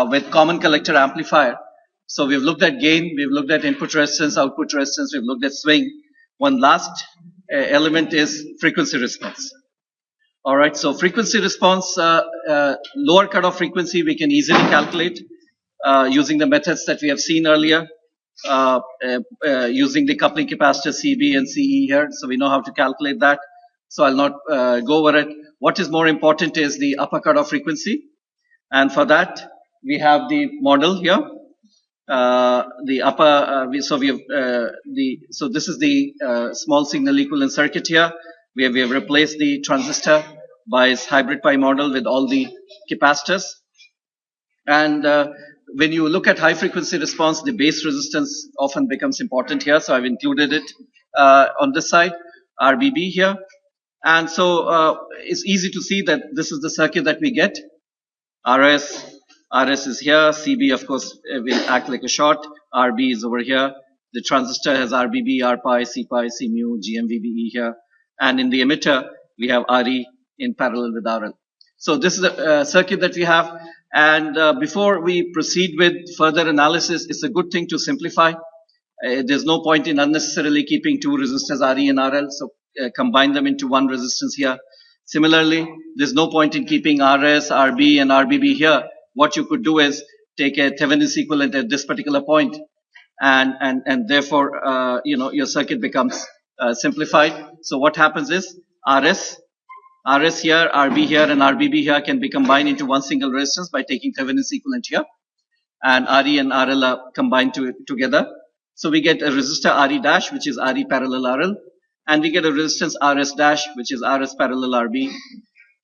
with common collector amplifier. So we've looked at gain, we've looked at input resistance, output resistance, we've looked at swing. One last element is frequency response. All right, so frequency response, lower cutoff frequency we can easily calculate using the methods that we have seen earlier, using the coupling capacitor CB and CE here. So we know how to calculate that. So I'll not go over it. What is more important is the upper cutoff frequency. And for that, we have the model here. The upper, so this is the small signal equivalent circuit here. We have replaced the transistor by its hybrid pi model with all the capacitors. And when you look at high frequency response, the base resistance often becomes important here. So I've included it on this side, RBB here. And so it's easy to see that this is the circuit that we get. RS is here. CB, of course, will act like a short. RB is over here. The transistor has RBB, RPi, CPi, CMU, GMVBE here. And in the emitter, we have RE in parallel with RL. So this is the circuit that we have. And before we proceed with further analysis, it's a good thing to simplify. There's no point in unnecessarily keeping two resistors, RE and RL. So combine them into one resistance here. Similarly, there's no point in keeping RS, RB, and RBB here. What you could do is take a Thevenin's equivalent at this particular point, and therefore, your circuit becomes simplified. So what happens is RS here, RB here, and RBB here can be combined into one single resistance by taking Thevenin's equivalent here, and RE and RL are combined together. So we get a resistor RE dash, which is RE parallel RL, and we get a resistance RS dash, which is RS parallel RB,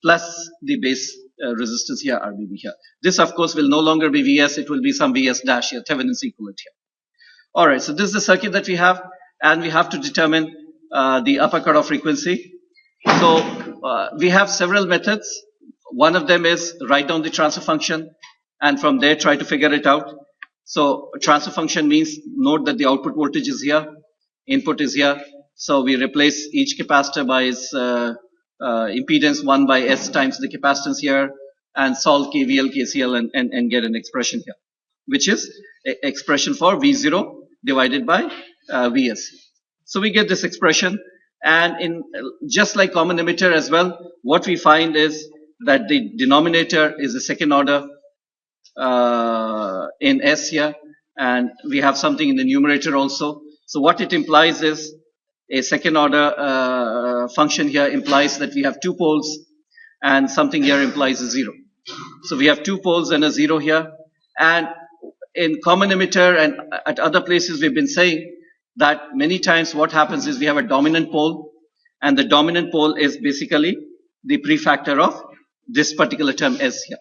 plus the base resistance here, RBB here. This, of course, will no longer be VS. It will be some VS dash here, Thevenin's equivalent here. All right, so this is the circuit that we have, and we have to determine the upper cutoff frequency. So we have several methods. One of them is write down the transfer function, and from there try to figure it out. So transfer function means note that the output voltage is here, input is here. So we replace each capacitor by its impedance 1 by S times the capacitance here, and solve KVL, KCL, and get an expression here, which is expression for V0 divided by Vs. So we get this expression, and in just like common emitter as well, what we find is that the denominator is a second order in S here, and we have something in the numerator also. So what it implies is a second order function here implies that we have two poles, and something here implies a zero. So we have two poles and a zero here. And in common emitter and at other places we've been saying that many times what happens is we have a dominant pole, and the dominant pole is basically the prefactor of this particular term S here.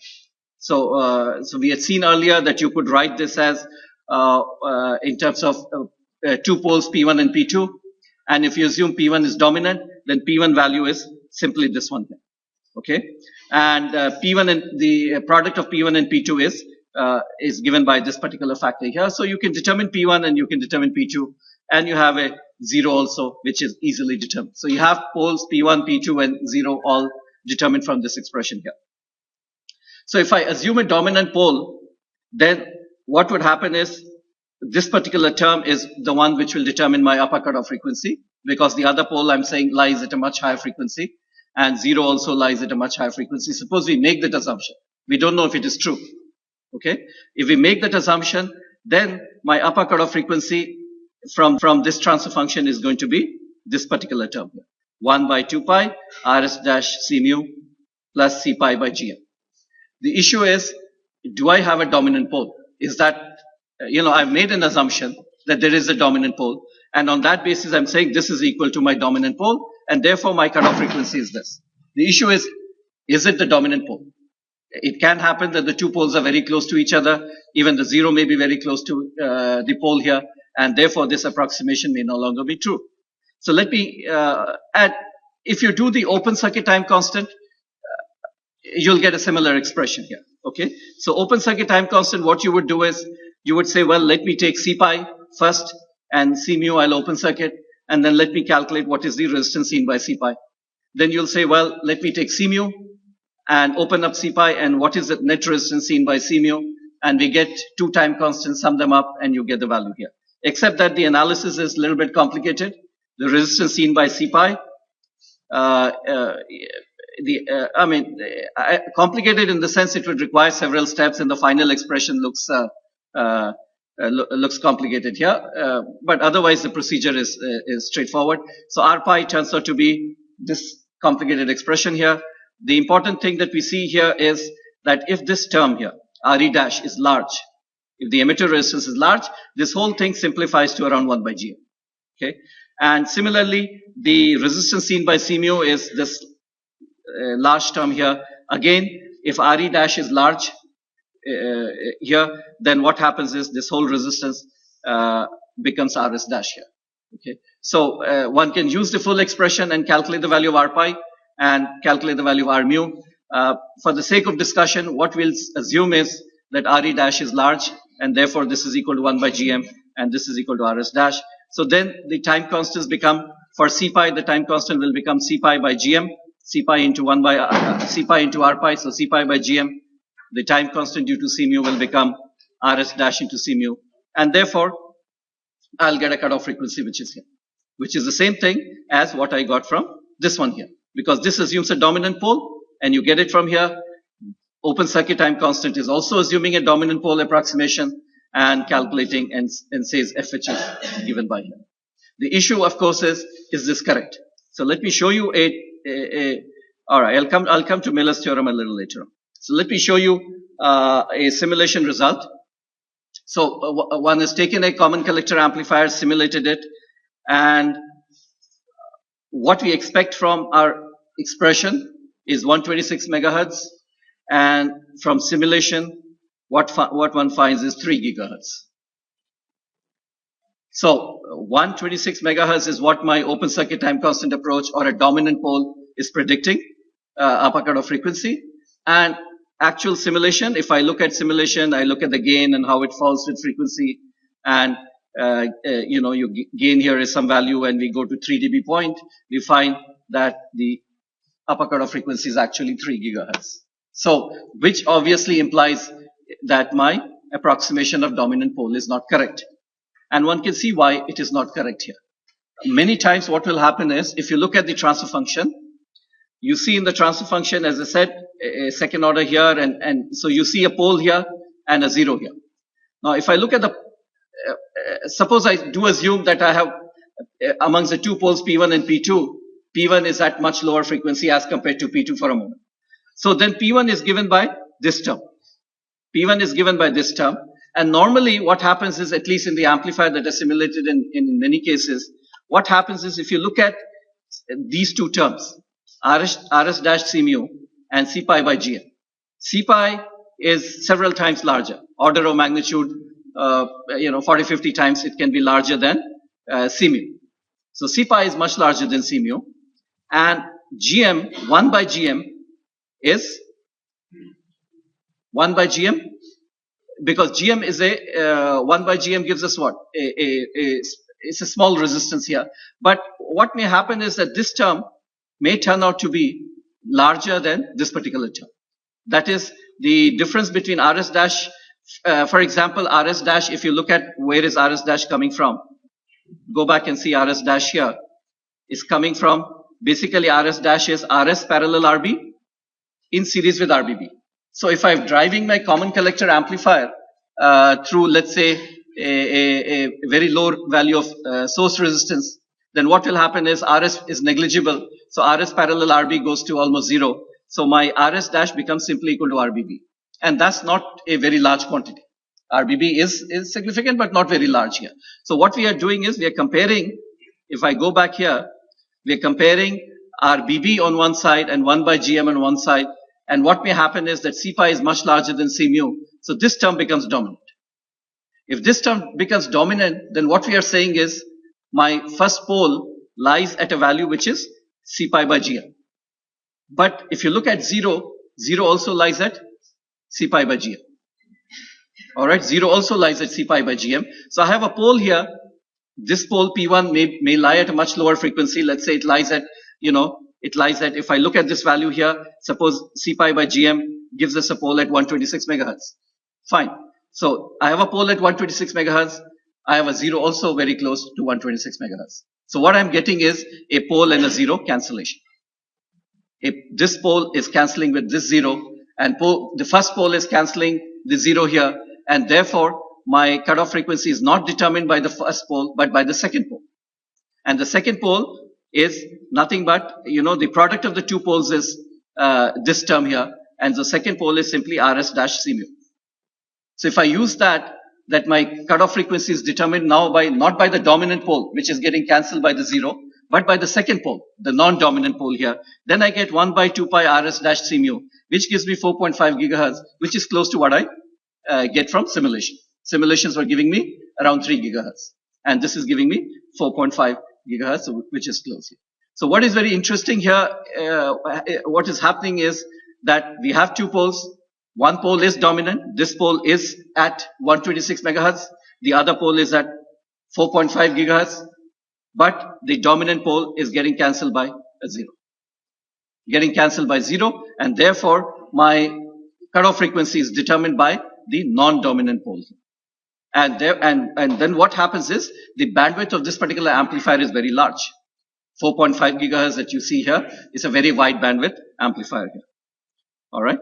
So we had seen earlier that you could write this as in terms of two poles P1 and P2. And if you assume P1 is dominant, then P1 value is simply this one here. Okay? And P1 and the product of P1 and P2 is given by this particular factor here. So you can determine P1 and you can determine P2, and you have a zero also, which is easily determined. So you have poles P1, P2, and zero all determined from this expression here. So if I assume a dominant pole, then what would happen is this particular term is the one which will determine my upper cutoff frequency, because the other pole I'm saying lies at a much higher frequency, and zero also lies at a much higher frequency. Suppose we make that assumption. We don't know if it is true. Okay? If we make that assumption, then my upper cutoff frequency from this transfer function is going to be this particular term here. 1 by 2 pi RS dash C mu plus C pi by GM. The issue is, do I have a dominant pole? Is that, I've made an assumption that there is a dominant pole, and on that basis I'm saying this is equal to my dominant pole, and therefore my cutoff frequency is this. The issue is it the dominant pole? It can happen that the two poles are very close to each other. Even the zero may be very close to the pole here, and therefore this approximation may no longer be true. So let me add, if you do the open circuit time constant, you'll get a similar expression here. Okay, so open circuit time constant, what you would do is you would say, well, let me take C pi first, and C mu I'll open circuit, and then let me calculate what is the resistance seen by C pi. Then you'll say, well, let me take C mu and open up C pi, and what is the net resistance seen by C mu, and we get two time constants, sum them up, and you get the value here. Except that the analysis is a little bit complicated. The resistance seen by C pi, complicated in the sense it would require several steps, and the final expression looks complicated here. But otherwise, the procedure is straightforward. So R pi turns out to be this complicated expression here. The important thing that we see here is that if this term here, Re dash, is large, if the emitter resistance is large, this whole thing simplifies to around 1 by Gm. Okay, and similarly, the resistance seen by C mu is this large term here. Again, if Re dash is large here, then what happens is this whole resistance becomes Rs dash here. Okay, so one can use the full expression and calculate the value of R pi and calculate the value of R mu. For the sake of discussion, what we'll assume is that Re dash is large, and therefore this is equal to 1 by Gm, and this is equal to Rs dash. So then the time constants become, for C pi, the time constant will become C pi by Gm, C pi into 1 by C pi into R pi, so C pi by Gm. The time constant due to C mu will become Rs dash into C mu, and therefore I'll get a cutoff frequency which is here, which is the same thing as what I got from this one here, because this assumes a dominant pole, and you get it from here. Open circuit time constant is also assuming a dominant pole approximation and calculating and says FH is given by here. The issue, of course, is this correct? So let me show you all right, I'll come to Miller's theorem a little later on. So let me show you a simulation result. So one has taken a common collector amplifier, simulated it, and what we expect from our expression is 126 megahertz, and from simulation, what one finds is 3 gigahertz. So 126 megahertz is what my open circuit time constant approach or a dominant pole is predicting, upper cutoff frequency. And actual simulation, if I look at simulation, I look at the gain and how it falls with frequency, and your gain here is some value, and we go to 3 dB point, we find that the upper cutoff frequency is actually 3 gigahertz. So, which obviously implies that my approximation of dominant pole is not correct. And one can see why it is not correct here. Many times what will happen is, if you look at the transfer function, you see in the transfer function, as I said, a second order here, and so you see a pole here and a zero here. Now, if I look at the, suppose I do assume that I have amongst the two poles P1 and P2, P1 is at much lower frequency as compared to P2 for a moment. So then P1 is given by this term. P1 is given by this term. And normally what happens is, at least in the amplifier that is simulated in many cases, what happens is, if you look at these two terms, Rs dash C mu and C pi by Gm. C pi is several times larger, order of magnitude, 40, 50 times it can be larger than C mu. So C pi is much larger than C mu, and Gm, 1 by Gm is 1 by Gm, because Gm is 1 by Gm gives us what? It's a small resistance here. But what may happen is that this term may turn out to be larger than this particular term. That is the difference between Rs dash, for example, Rs dash, if you look at where is Rs dash coming from, go back and see Rs dash here, is coming from, basically Rs dash is Rs parallel RB in series with RBB. So if I'm driving my common collector amplifier through, let's say, a very low value of source resistance, then what will happen is Rs is negligible. So Rs parallel RB goes to almost zero. So my Rs dash becomes simply equal to RBB. And that's not a very large quantity. RBB is significant, but not very large here. So what we are doing is, we are comparing, if I go back here, we are comparing RBB on one side and 1 by Gm on one side. And what may happen is that C pi is much larger than C mu. So this term becomes dominant. If this term becomes dominant, then what we are saying is, my first pole lies at a value which is C pi by Gm. But if you look at 0, 0 also lies at C pi by Gm. Alright, 0 also lies at C pi by Gm. So I have a pole here. This pole P1 may lie at a much lower frequency. Let's say it lies at, if I look at this value here, suppose C pi by Gm gives us a pole at 126 megahertz. Fine. So I have a pole at 126 megahertz. I have a zero also very close to 126 megahertz. So what I'm getting is a pole and a zero cancellation. This pole is cancelling with this zero, and the first pole is cancelling the zero here, and therefore my cutoff frequency is not determined by the first pole but by the second pole. And the second pole is nothing but, the product of the two poles is this term here, and the second pole is simply Rs dash C mu. So if I use that my cutoff frequency is determined now not by the dominant pole, which is getting cancelled by the zero, but by the second pole, the non-dominant pole here. Then I get 1 by 2 pi Rs dash C mu, which gives me 4.5 gigahertz, which is close to what I get from simulation. Simulations were giving me around 3 gigahertz. And this is giving me 4.5 gigahertz, which is close here. So what is very interesting here, what is happening is that we have two poles. One pole is dominant. This pole is at 126 megahertz. The other pole is at 4.5 gigahertz. But the dominant pole is getting cancelled by a zero. Getting cancelled by zero, and therefore my cutoff frequency is determined by the non-dominant pole. And then what happens is the bandwidth of this particular amplifier is very large. 4.5 gigahertz that you see here is a very wide bandwidth amplifier here. All right.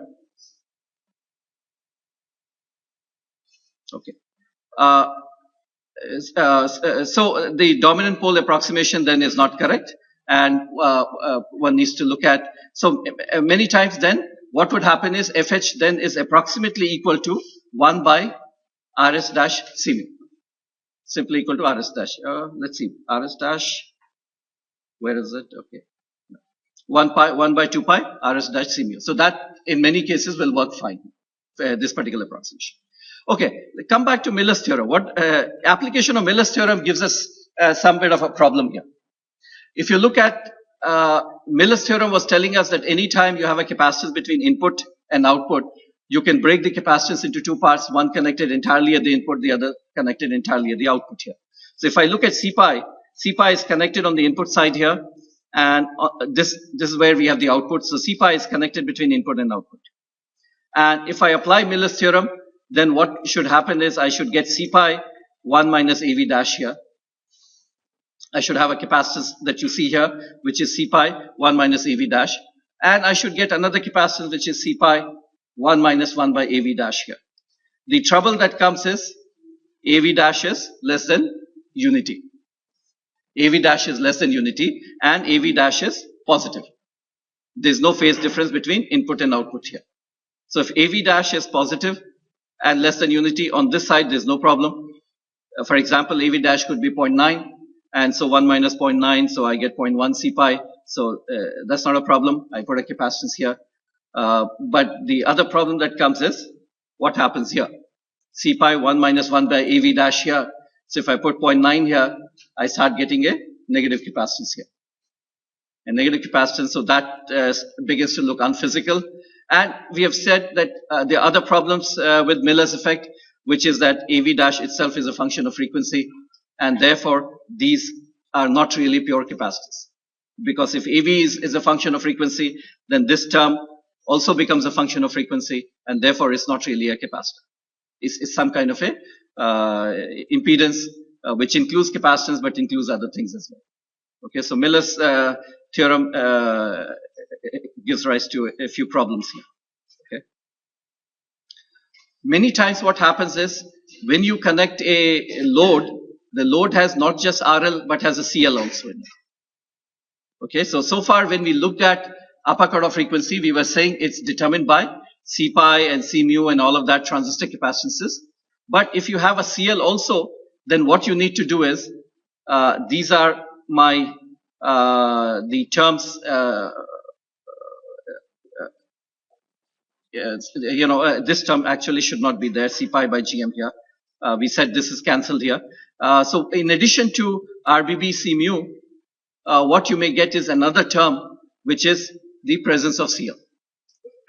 Okay. So the dominant pole approximation then is not correct, and one needs to look at. So many times then what would happen is FH then is approximately equal to 1 by Rs dash C mu. Simply equal to Rs dash. Let's see. Rs dash. Where is it? Okay. 1 by 2 pi Rs dash C mu. So that in many cases will work fine. This particular approximation. Okay, come back to Miller's theorem. What application of Miller's theorem gives us some bit of a problem here. If you look at Miller's theorem was telling us that any time you have a capacitance between input and output, you can break the capacitance into two parts, one connected entirely at the input, the other connected entirely at the output here. So if I look at C pi is connected on the input side here, and this is where we have the output. So C pi is connected between input and output. And if I apply Miller's theorem, then what should happen is I should get C pi 1 minus AV dash here. I should have a capacitance that you see here, which is C pi 1 minus AV dash. And I should get another capacitance, which is C pi 1 minus 1 by AV dash here. The trouble that comes is AV dash is less than unity. AV dash is less than unity, and AV dash is positive. There's no phase difference between input and output here. So if AV dash is positive and less than unity on this side, there's no problem. For example, AV dash could be 0.9, and so 1 minus 0.9, so I get 0.1 C pi. So that's not a problem. I put a capacitance here. But the other problem that comes is what happens here. C pi 1 minus 1 by AV dash here. So if I put 0.9 here, I start getting a negative capacitance here. A negative capacitance, so that begins to look unphysical. And we have said that there are other problems with Miller's effect, which is that AV dash itself is a function of frequency, and therefore these are not really pure capacitors. Because if AV is a function of frequency, then this term also becomes a function of frequency, and therefore it's not really a capacitor. It's some kind of a impedance, which includes capacitance but includes other things as well. Okay, so Miller's theorem gives rise to a few problems here. Okay. Many times what happens is when you connect a load, the load has not just RL but has a CL also in it. Okay, so far when we looked at upper cutoff frequency, we were saying it's determined by C pi and C mu and all of that transistor capacitances. But if you have a CL also, then what you need to do is these are my the terms. This term actually should not be there. C pi by GM here. We said this is cancelled here. So in addition to RBB C mu, what you may get is another term, which is the presence of CL.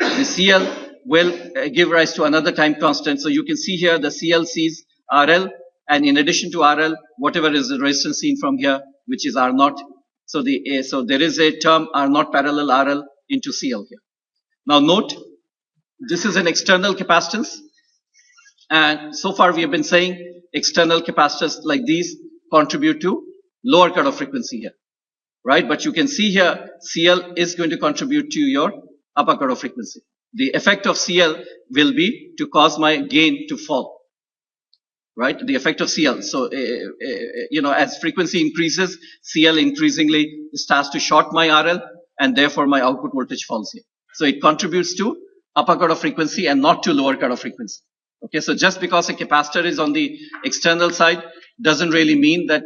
The CL will give rise to another time constant. So you can see here the CL sees RL, and in addition to RL, whatever is the resistance seen from here, which is R0. So there is a term R0 parallel RL into CL here. Now note, this is an external capacitance. And so far we have been saying external capacitors like these contribute to lower cutoff frequency here, right? But you can see here CL is going to contribute to your upper cutoff frequency. The effect of CL will be to cause my gain to fall, right? The effect of CL. So, as frequency increases, CL increasingly starts to short my RL, and therefore my output voltage falls here. So it contributes to upper cutoff frequency and not to lower cutoff frequency. Okay, so just because a capacitor is on the external side doesn't really mean that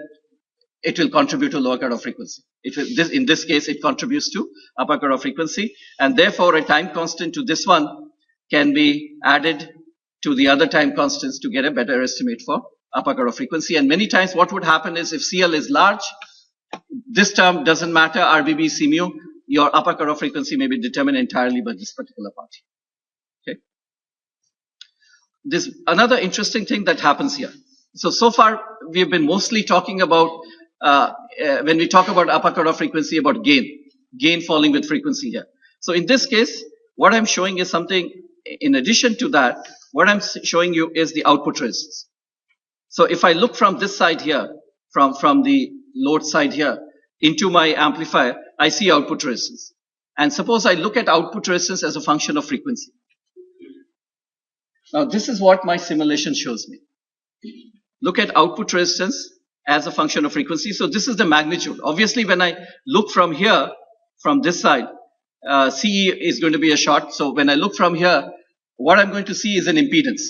it will contribute to lower cutoff frequency. In this case, it contributes to upper cutoff frequency, and therefore a time constant to this one can be added to the other time constants to get a better estimate for upper cutoff frequency. And many times what would happen is if CL is large, this term doesn't matter, RBB, C mu, your upper cutoff frequency may be determined entirely by this particular part. Okay. This another interesting thing that happens here. So far we have been mostly talking about when we talk about upper cutoff frequency, about gain falling with frequency here. So in this case, what I'm showing is something in addition to that. What I'm showing you is the output resistance. So if I look from this side here, from the load side here into my amplifier, I see output resistance. And suppose I look at output resistance as a function of frequency. Now this is what my simulation shows me. Look at output resistance as a function of frequency. So this is the magnitude. Obviously when I look from here, from this side, CE is going to be a short. So when I look from here, what I'm going to see is an impedance,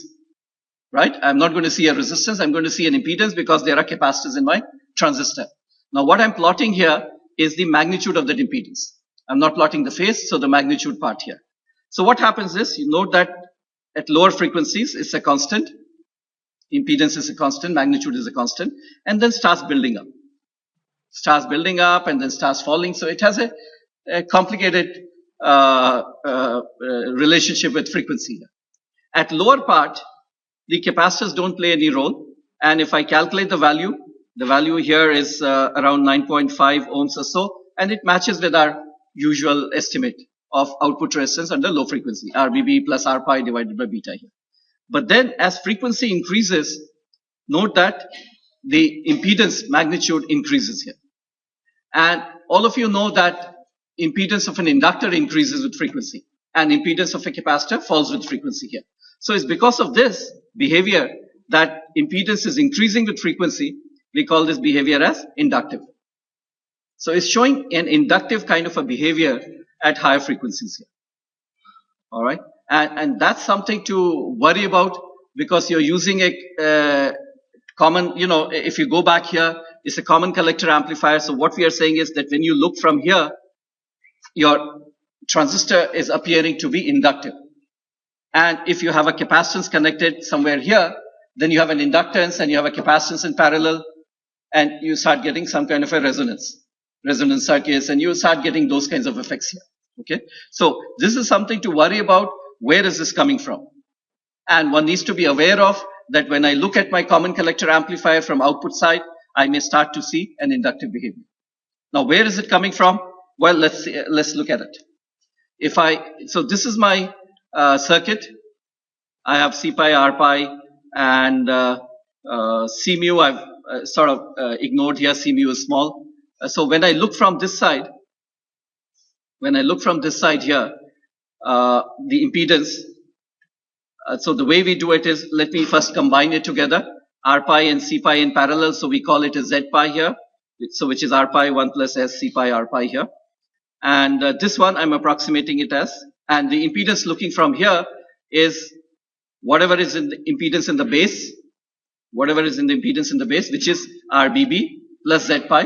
right? I'm not going to see a resistance. I'm going to see an impedance because there are capacitors in my transistor. Now what I'm plotting here is the magnitude of that impedance. I'm not plotting the phase, so the magnitude part here. So what happens is, you note that at lower frequencies, it's a constant. Impedance is a constant, magnitude is a constant, and then starts building up. Starts building up and then starts falling. So it has a complicated relationship with frequency here. At lower part, the capacitors don't play any role. And if I calculate the value here is around 9.5 ohms or so, and it matches with our usual estimate of output resistance under low frequency, RBB plus R pi divided by beta here. But then as frequency increases, note that the impedance magnitude increases here. And all of you know that impedance of an inductor increases with frequency and impedance of a capacitor falls with frequency here. So it's because of this behavior that impedance is increasing with frequency. We call this behavior as inductive. So it's showing an inductive kind of a behavior at higher frequencies here. All right. And that's something to worry about because you're using a common, if you go back here, it's a common collector amplifier. So what we are saying is that when you look from here, your transistor is appearing to be inductive. And if you have a capacitance connected somewhere here, then you have an inductance and you have a capacitance in parallel, and you start getting some kind of a resonance circuits, and you start getting those kinds of effects here. Okay. So this is something to worry about. Where is this coming from? And one needs to be aware of that when I look at my common collector amplifier from output side, I may start to see an inductive behavior. Now, where is it coming from? Well, let's look at it. So this is my circuit. I have C pi, R pi, and C mu. I've sort of ignored here. C mu is small. So when I look from this side, here, the impedance. So the way we do it is, let me first combine it together. R pi and C pi in parallel. So we call it a Z pi here. So which is R pi 1 plus S C pi R pi here. And this one I'm approximating it as. And the impedance looking from here is whatever is in the impedance in the base. Which is RBB plus Z pi.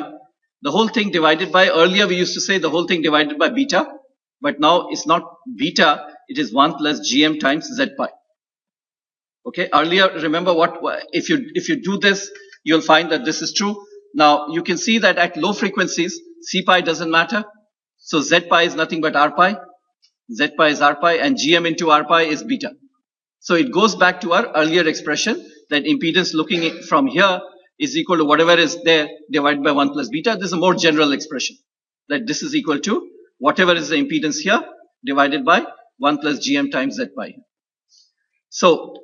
The whole thing divided by, earlier we used to say the whole thing divided by beta. But now it's not beta, it is 1 plus GM times Z pi. Okay, earlier, remember if you do this, you'll find that this is true. Now, you can see that at low frequencies, C pi doesn't matter. So Z pi is nothing but R pi. Z pi is R pi, and GM into R pi is beta. So it goes back to our earlier expression that impedance looking from here is equal to whatever is there divided by 1 plus beta. This is a more general expression that this is equal to whatever is the impedance here divided by 1 plus GM times Z pi. So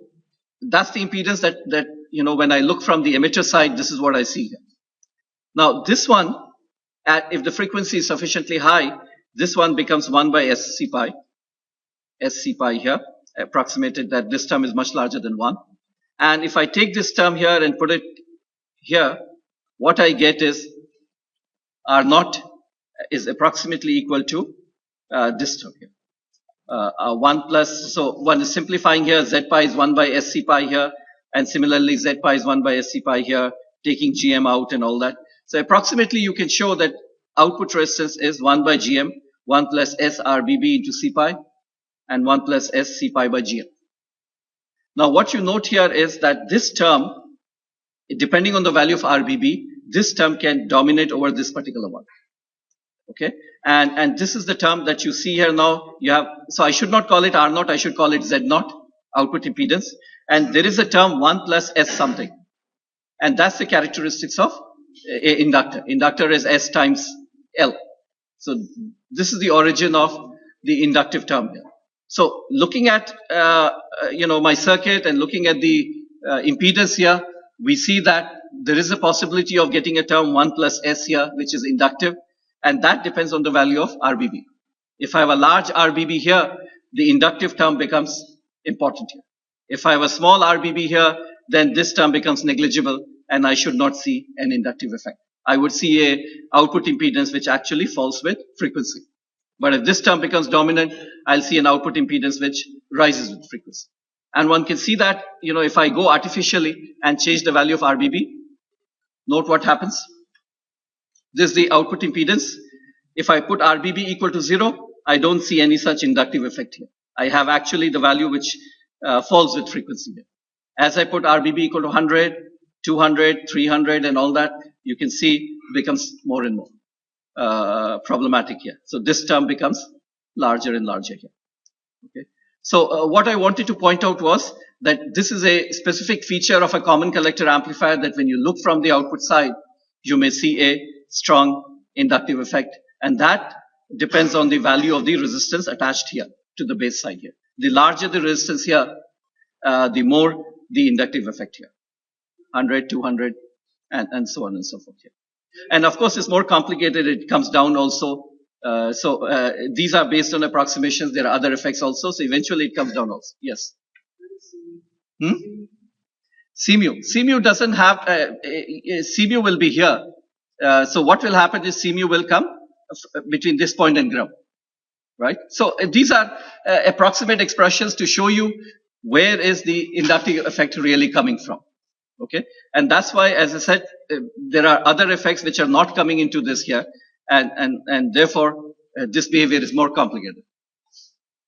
That's the impedance that, when I look from the emitter side, this is what I see here. Now, this one, if the frequency is sufficiently high, this one becomes 1 by SC pi here, approximated that this term is much larger than 1. And if I take this term here and put it here, what I get is R naught is approximately equal to this term here. 1 plus, so one is simplifying here, Z pi is 1 by SC pi here, and similarly Z pi is 1 by SC pi here, taking GM out and all that. So approximately you can show that output resistance is 1 by GM, 1 plus S RBB into C pi, and 1 plus S C pi by GM. Now what you note here is that this term, depending on the value of RBB, this term can dominate over this particular one. Okay, and this is the term that you see here now. You have, so I should not call it R naught, I should call it Z naught, output impedance. And there is a term 1 plus S something. And that's the characteristics of inductor. Inductor is S times L. So this is the origin of the inductive term here. So looking at, my circuit and looking at the impedance here, we see that there is a possibility of getting a term 1 plus S here, which is inductive. And that depends on the value of RBB. If I have a large RBB here, the inductive term becomes important here. If I have a small RBB here, then this term becomes negligible and I should not see an inductive effect. I would see a output impedance which actually falls with frequency. But if this term becomes dominant, I'll see an output impedance which rises with frequency. And one can see that, if I go artificially and change the value of RBB, note what happens. This is the output impedance. If I put RBB equal to 0, I don't see any such inductive effect here. I have actually the value which falls with frequency here. As I put RBB equal to 100, 200, 300 and all that, you can see it becomes more and more problematic here. So this term becomes larger and larger here. Okay. So what I wanted to point out was that this is a specific feature of a common collector amplifier, that when you look from the output side, you may see a strong inductive effect, and that depends on the value of the resistance attached here to the base side here. The larger the resistance here, the more the inductive effect here. 100, 200, and so on and so forth here. And of course, it's more complicated. It comes down also. These are based on approximations. There are other effects also. So eventually it comes down also. Yes. CMU doesn't have, CMU will be here. So what will happen is CMU will come between this point and ground, right? So these are approximate expressions to show you where is the inductive effect really coming from, okay? And that's why, as I said, there are other effects which are not coming into this here, and therefore this behavior is more complicated,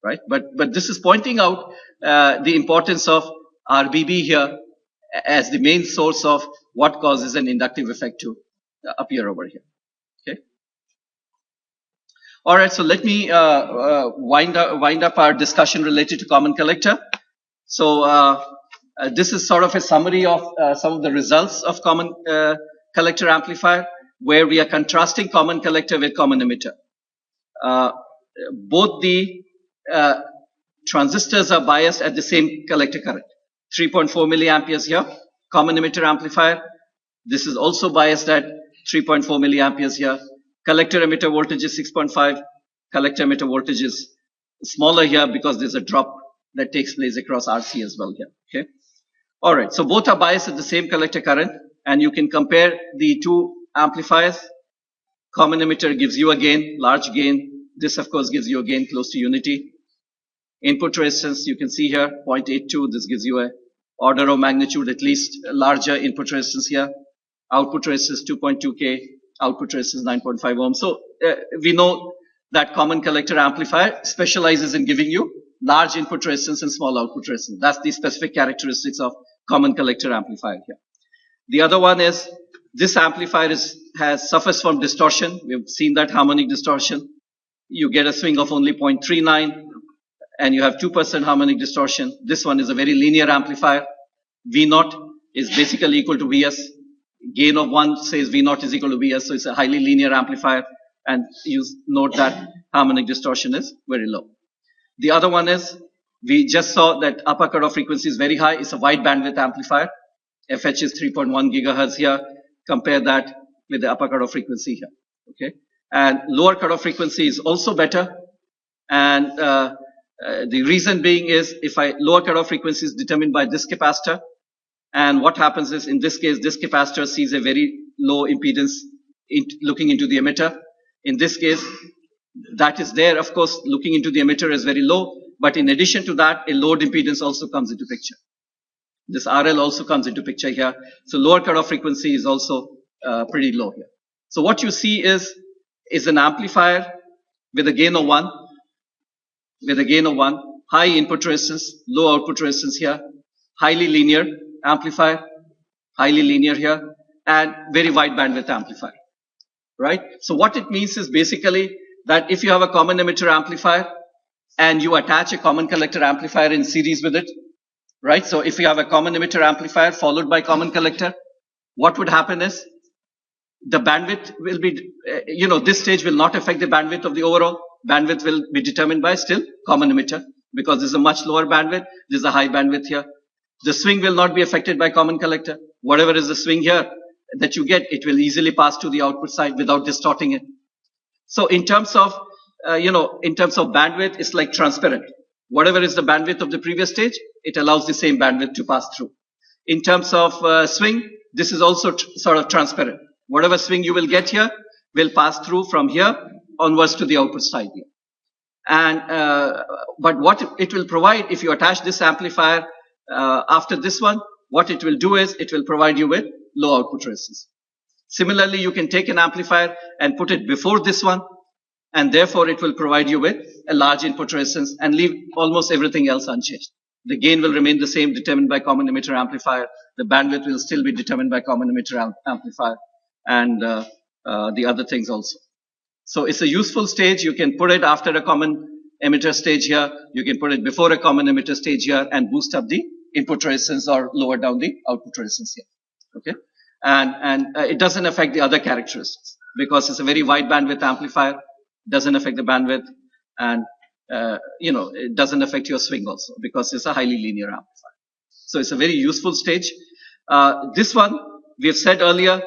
right? But this is pointing out the importance of RBB here as the main source of what causes an inductive effect to appear over here. Okay. All right. So let me wind up our discussion related to common collector. So this is sort of a summary of some of the results of common collector amplifier, where we are contrasting common collector with common emitter. Both the transistors are biased at the same collector current, 3.4 milliamperes here. Common emitter amplifier, this is also biased at 3.4 milliamperes here. Collector emitter voltage is 6.5. Collector emitter voltage is smaller here because there's a drop that takes place across RC as well here. Okay. All right. So both are biased at the same collector current, and you can compare the two amplifiers. Common emitter gives you a gain, large gain. This, of course, gives you a gain close to unity. Input resistance, you can see here, 0.82. This gives you a order of magnitude at least larger input resistance here. Output resistance 2.2K, output resistance 9.5 ohm. So we know that common collector amplifier specializes in giving you large input resistance and small output resistance. That's the specific characteristics of common collector amplifier here. The other one is this amplifier suffers from distortion. We've seen that harmonic distortion. You get a swing of only 0.39 and you have 2% harmonic distortion. This one is a very linear amplifier. V0 is basically equal to Vs. Gain of 1 says V0 is equal to Vs, so it's a highly linear amplifier, and you note that harmonic distortion is very low. The other one is We just saw that upper cutoff frequency is very high. It's a wide bandwidth amplifier. FH is 3.1 gigahertz here. Compare that with the upper cutoff frequency here. Okay. And lower cutoff frequency is also better. And the reason being is if lower cutoff frequency is determined by this capacitor. And what happens is in this case, this capacitor sees a very low impedance looking into the emitter. In this case, that is there. Of course, looking into the emitter is very low. But in addition to that, a load impedance also comes into picture. This RL also comes into picture here. So lower cutoff frequency is also pretty low here. So what you see is an amplifier with a gain of 1, high input resistance, low output resistance here, highly linear amplifier, highly linear here, and very wide bandwidth amplifier, right? So what it means is basically that if you have a common emitter amplifier and you attach a common collector amplifier in series with it, right? So if you have a common emitter amplifier followed by common collector, what would happen is the bandwidth will be, this stage will not affect the bandwidth of the overall. Bandwidth will be determined by still common emitter because this is a much lower bandwidth. This is a high bandwidth here. The swing will not be affected by common collector. Whatever is the swing here that you get, it will easily pass to the output side without distorting it. So in terms of, bandwidth, it's like transparent. Whatever is the bandwidth of the previous stage, it allows the same bandwidth to pass through. In terms of swing, this is also sort of transparent. Whatever swing you will get here will pass through from here onwards to the output side here. And but what it will provide if you attach this amplifier after this one, what it will do is it will provide you with low output resistance. Similarly, you can take an amplifier and put it before this one, and therefore it will provide you with a large input resistance and leave almost everything else unchanged. The gain will remain the same, determined by common emitter amplifier. The bandwidth will still be determined by common emitter amplifier, and the other things also. So it's a useful stage. You can put it after a common emitter stage here. You can put it before a common emitter stage here and boost up the input resistance or lower down the output resistance here. Okay. And it doesn't affect the other characteristics because it's a very wide bandwidth amplifier. Doesn't affect the bandwidth, and it doesn't affect your swing also because it's a highly linear amplifier. So it's a very useful stage. This one we have said earlier.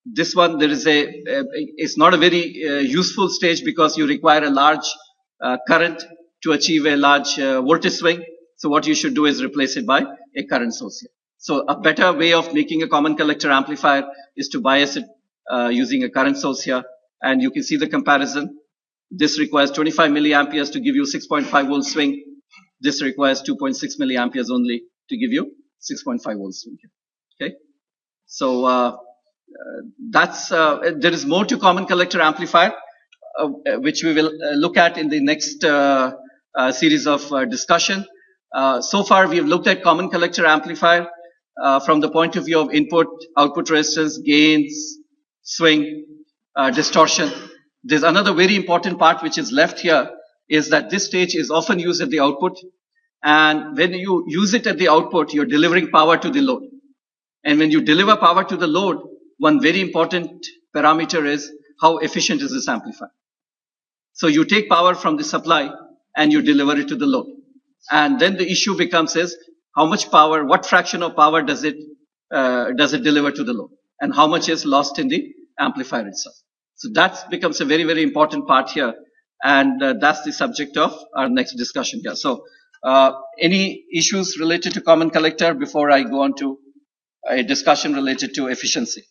This one it's not a very useful stage because you require a large current to achieve a large voltage swing. So what you should do is replace it by a current source here. So a better way of making a common collector amplifier is to bias it using a current source here, and you can see the comparison. This requires 25 milliamperes to give you 6.5 volt swing. This requires 2.6 milliamperes only to give you 6.5 volt swing. Okay. So there is more to common collector amplifier, which we will look at in the next series of discussion. So far, we have looked at common collector amplifier from the point of view of input, output resistance, gains, swing, distortion. There's another very important part which is left here, is that this stage is often used at the output. And when you use it at the output, you're delivering power to the load. And when you deliver power to the load, one very important parameter is how efficient is this amplifier. So you take power from the supply and you deliver it to the load. And then the issue becomes is how much power, what fraction of power does it deliver to the load, and how much is lost in the amplifier itself. So that becomes a very, very important part here, and that's the subject of our next discussion here. So any issues related to common collector before I go on to a discussion related to efficiency?